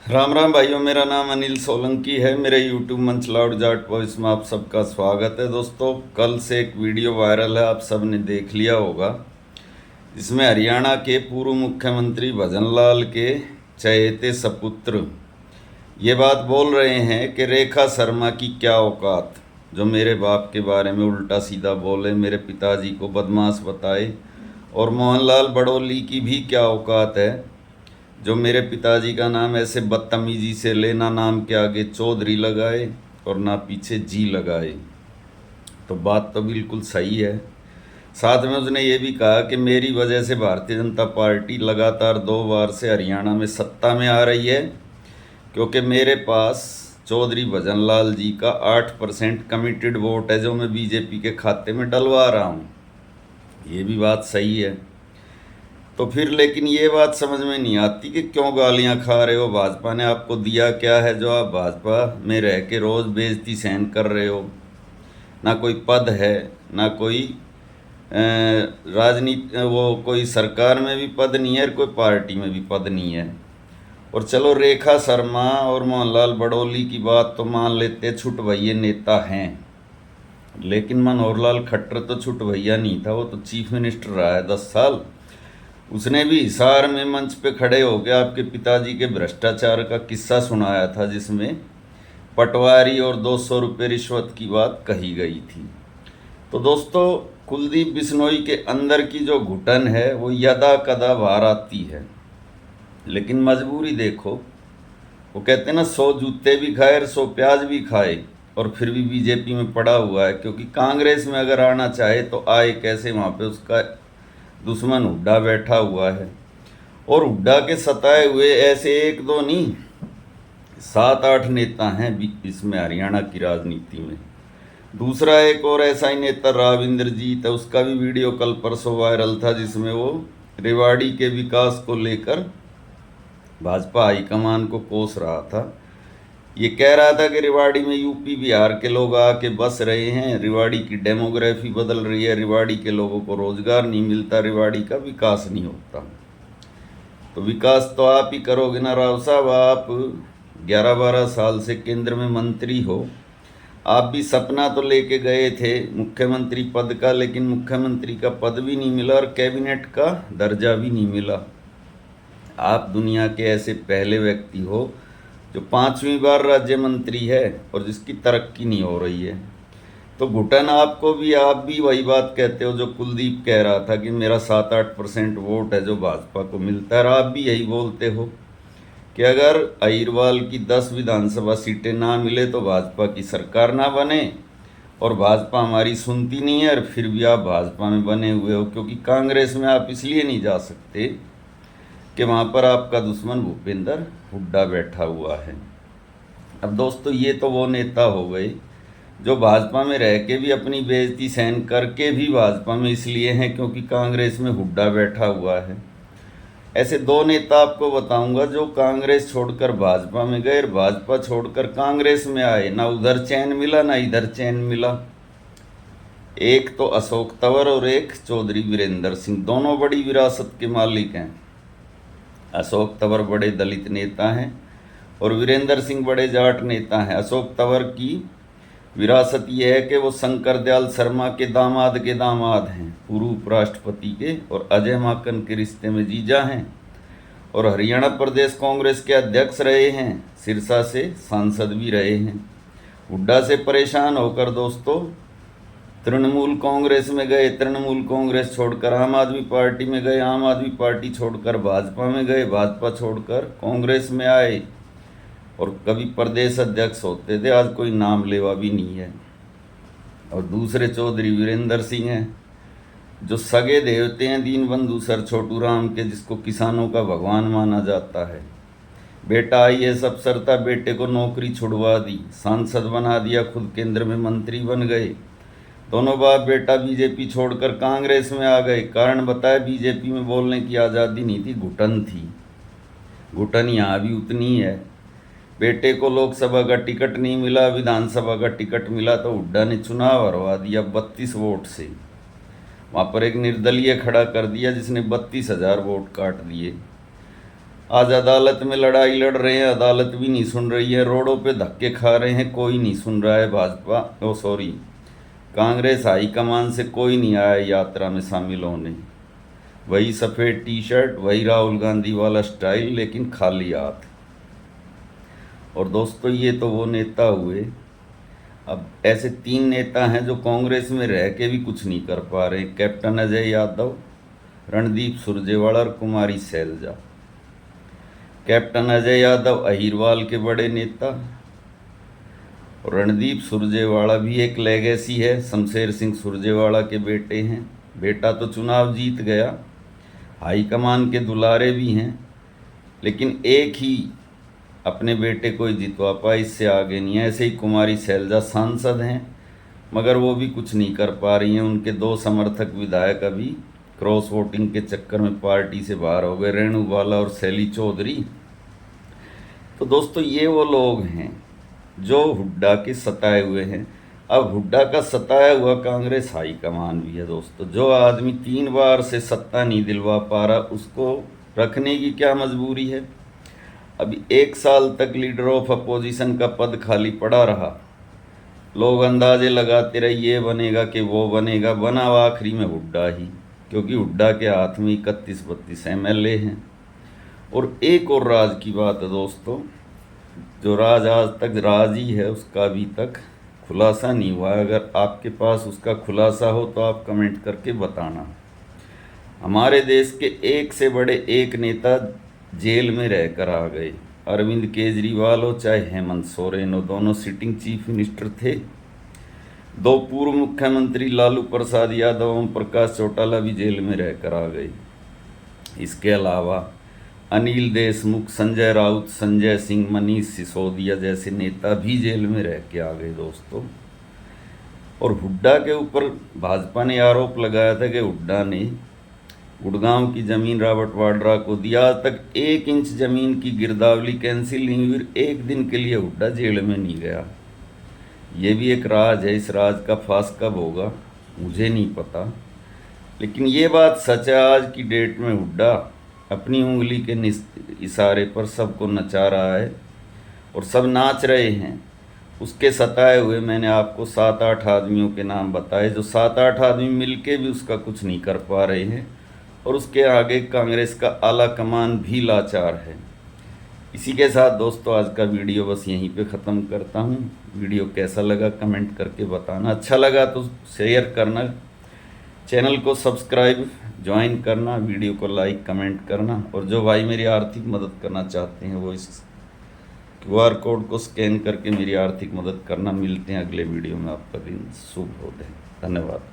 राम राम भाइयों, मेरा नाम अनिल सोलंकी है। मेरे यूट्यूब मंच लाउड जाट वॉइस में आप सबका स्वागत है। दोस्तों, कल से एक वीडियो वायरल है, आप सब ने देख लिया होगा। इसमें हरियाणा के पूर्व मुख्यमंत्री भजन लाल के चहेते सपुत्र ये बात बोल रहे हैं कि रेखा शर्मा की क्या औकात, जो मेरे बाप के बारे में उल्टा सीधा बोले, मेरे पिताजी को बदमाश बताए। और मोहनलाल बड़ौली की भी क्या औकात है, जो मेरे पिताजी का नाम ऐसे बदतमीजी से ले, ना नाम के आगे चौधरी लगाए और ना पीछे जी लगाए। तो बात तो बिल्कुल सही है। साथ में उसने ये भी कहा कि मेरी वजह से भारतीय जनता पार्टी लगातार 2 बार से हरियाणा में सत्ता में आ रही है, क्योंकि मेरे पास चौधरी भजन लाल जी का 8% कमिटेड वोट है, जो मैं बीजेपी के खाते में डलवा रहा हूँ। ये भी बात सही है। तो फिर लेकिन ये बात समझ में नहीं आती कि क्यों गालियां खा रहे हो। भाजपा ने आपको दिया क्या है जो आप भाजपा में रह के रोज़ बेइज्जती सहन कर रहे हो। ना कोई पद है, ना कोई राजनीति, वो कोई सरकार में भी पद नहीं है और कोई पार्टी में भी पद नहीं है। और चलो, रेखा शर्मा और मोहनलाल बड़ौली की बात तो मान लेते, छुट भैया नेता हैं, लेकिन मनोहर लाल खट्टर तो छुट भैया नहीं था। वो तो चीफ मिनिस्टर रहा है 10 साल। उसने भी हिसार में मंच पे खड़े होकर आपके पिताजी के भ्रष्टाचार का किस्सा सुनाया था, जिसमें पटवारी और 200 रुपये रिश्वत की बात कही गई थी। तो दोस्तों, कुलदीप बिश्नोई के अंदर की जो घुटन है वो यदा कदा बाहर आती है, लेकिन मजबूरी देखो। वो कहते हैं ना, 100 जूते भी खाए और 100 प्याज भी खाए, और फिर भी बीजेपी में पड़ा हुआ है। क्योंकि कांग्रेस में अगर आना चाहे तो आए कैसे, वहाँ पे उसका दुश्मन हुड्डा बैठा हुआ है। और हुड्डा के सताए हुए ऐसे एक दो नहीं, 7-8 नेता हैं इसमें हरियाणा की राजनीति में। दूसरा एक और ऐसा ही नेता राव इंद्रजीत है, उसका भी वीडियो कल परसों वायरल था, जिसमें वो रेवाड़ी के विकास को लेकर भाजपा हाईकमान को कोस रहा था। ये कह रहा था कि रेवाड़ी में यूपी बिहार के लोग आके बस रहे हैं, रेवाड़ी की डेमोग्राफी बदल रही है, रेवाड़ी के लोगों को रोजगार नहीं मिलता, रेवाड़ी का विकास नहीं होता। तो विकास तो आप ही करोगे ना राव साहब। आप 11-12 साल से केंद्र में मंत्री हो। आप भी सपना तो लेके गए थे मुख्यमंत्री पद का, लेकिन मुख्यमंत्री का पद भी नहीं मिला और कैबिनेट का दर्जा भी नहीं मिला। आप दुनिया के ऐसे पहले व्यक्ति हो जो 5वीं बार राज्य मंत्री है और जिसकी तरक्की नहीं हो रही है। तो घुटन आपको भी, आप भी वही बात कहते हो जो कुलदीप कह रहा था कि मेरा 7-8% वोट है जो भाजपा को मिलता है। और आप भी यही बोलते हो कि अगर अहिरवाल की 10 विधानसभा सीटें ना मिले तो भाजपा की सरकार ना बने, और भाजपा हमारी सुनती नहीं है, और फिर भी आप भाजपा में बने हुए हो। क्योंकि कांग्रेस में आप इसलिए नहीं जा सकते कि वहाँ पर आपका दुश्मन भूपेंद्र हुड्डा बैठा हुआ है। अब दोस्तों, ये तो वो नेता हो गए जो भाजपा में रह के भी अपनी बेइज्जती सहन करके भी भाजपा में इसलिए हैं क्योंकि कांग्रेस में हुड्डा बैठा हुआ है। ऐसे 2 नेता आपको बताऊंगा जो कांग्रेस छोड़कर भाजपा में गए और भाजपा छोड़कर कांग्रेस में आए। ना उधर चैन मिला ना इधर चैन मिला। एक तो अशोक तंवर और एक चौधरी वीरेंद्र सिंह, दोनों बड़ी विरासत के मालिक हैं। अशोक तंवर बड़े दलित नेता हैं और वीरेंद्र सिंह बड़े जाट नेता हैं। अशोक तंवर की विरासत यह है कि वो शंकर दयाल शर्मा के दामाद हैं, पूर्व उपराष्ट्रपति के, और अजय माकन के रिश्ते में जीजा हैं, और हरियाणा प्रदेश कांग्रेस के अध्यक्ष रहे हैं, सिरसा से सांसद भी रहे हैं। हुड्डा से परेशान होकर दोस्तों तृणमूल कांग्रेस में गए, तृणमूल कांग्रेस छोड़कर आम आदमी पार्टी में गए, आम आदमी पार्टी छोड़कर भाजपा में गए, भाजपा छोड़कर कांग्रेस में आए, और कभी प्रदेश अध्यक्ष होते थे, आज कोई नाम लेवा भी नहीं है। और दूसरे चौधरी वीरेंद्र सिंह हैं, जो सगे देवते हैं दीनबंधु सर छोटू राम के, जिसको किसानों का भगवान माना जाता है। बेटा IAS अफसर था, बेटे को नौकरी छुड़वा दी, सांसद बना दिया, खुद केंद्र में मंत्री बन गए। दोनों बाप बेटा बीजेपी छोड़कर कांग्रेस में आ गए। कारण बताए, बीजेपी में बोलने की आज़ादी नहीं थी, घुटन थी। घुटन यहाँ भी उतनी है। बेटे को लोकसभा का टिकट नहीं मिला, विधानसभा का टिकट मिला तो हुड्डा ने चुनाव हरवा दिया 32 वोट से। वहाँ पर एक निर्दलीय खड़ा कर दिया जिसने 32,000 वोट काट दिए। आज अदालत में लड़ाई लड़ रहे हैं, अदालत भी नहीं सुन रही है। रोडों पे धक्के खा रहे हैं, कोई नहीं सुन रहा है। कांग्रेस हाईकमान से कोई नहीं आया यात्रा में शामिल होने। वही सफ़ेद टी शर्ट, वही राहुल गांधी वाला स्टाइल, लेकिन खाली हाथ। और दोस्तों, ये तो वो नेता हुए। अब ऐसे 3 नेता हैं जो कांग्रेस में रह के भी कुछ नहीं कर पा रहे। कैप्टन अजय यादव, रणदीप सुरजेवाला और कुमारी सैलजा। कैप्टन अजय यादव अहिरवाल के बड़े नेता, और रणदीप सुरजेवाला भी एक लेगेसी है, शमशेर सिंह सुरजेवाला के बेटे हैं। बेटा तो चुनाव जीत गया, हाईकमान के दुलारे भी हैं, लेकिन एक ही अपने बेटे को ही जितवा पाए, इससे आगे नहीं है। ऐसे ही कुमारी सैलजा सांसद हैं, मगर वो भी कुछ नहीं कर पा रही हैं। उनके 2 समर्थक विधायक अभी क्रॉस वोटिंग के चक्कर में पार्टी से बाहर हो गए, रेणु बाला और शैली चौधरी। तो दोस्तों, ये वो लोग हैं जो हुड्डा के सताए हुए हैं। अब हुड्डा का सताया हुआ कांग्रेस हाईकमान भी है। दोस्तों, जो आदमी 3 बार से सत्ता नहीं दिलवा पा रहा, उसको रखने की क्या मजबूरी है। अभी 1 साल तक लीडर ऑफ अपोजिशन का पद खाली पड़ा रहा। लोग अंदाजे लगाते रहे ये बनेगा कि वो बनेगा, बना आखिरी में हुड्डा ही, क्योंकि हुड्डा के हाथ में 31-32 MLA हैं। और एक और राज की बात है दोस्तों, जो राज आज तक राज ही है, उसका अभी तक खुलासा नहीं हुआ है। अगर आपके पास उसका खुलासा हो तो आप कमेंट करके बताना। हमारे देश के एक से बड़े एक नेता जेल में रहकर आ गए। अरविंद केजरीवाल हो चाहे हेमंत सोरेन हो, दोनों सिटिंग चीफ मिनिस्टर थे। 2 पूर्व मुख्यमंत्री लालू प्रसाद यादव, ओम प्रकाश चौटाला भी जेल में रहकर आ गए। इसके अलावा अनिल देशमुख, संजय राउत, संजय सिंह, मनीष सिसोदिया जैसे नेता भी जेल में रह के आ गए दोस्तों। और हुड्डा के ऊपर भाजपा ने आरोप लगाया था कि हुड्डा ने गुड़गांव की ज़मीन रॉबर्ट वाड्रा को दिया। आज तक 1 इंच ज़मीन की गिरदावरी कैंसिल नहीं हुई। 1 दिन के लिए हुड्डा जेल में नहीं गया। ये भी एक राज है। इस राज का फांस कब होगा मुझे नहीं पता, लेकिन ये बात सच है, आज की डेट में हुड्डा अपनी उंगली के इशारे पर सबको नचा रहा है और सब नाच रहे हैं। उसके सताए हुए मैंने आपको 7-8 आदमियों के नाम बताए, जो 7-8 आदमी मिलके भी उसका कुछ नहीं कर पा रहे हैं। और उसके आगे कांग्रेस का आला कमान भी लाचार है। इसी के साथ दोस्तों, आज का वीडियो बस यहीं पे ख़त्म करता हूँ। वीडियो कैसा लगा कमेंट करके बताना। अच्छा लगा तो शेयर करना, चैनल को सब्सक्राइब ज्वाइन करना, वीडियो को लाइक कमेंट करना। और जो भाई मेरी आर्थिक मदद करना चाहते हैं वो इस QR कोड को स्कैन करके मेरी आर्थिक मदद करना। मिलते हैं अगले वीडियो में। आपका दिन शुभ हो। धन्यवाद।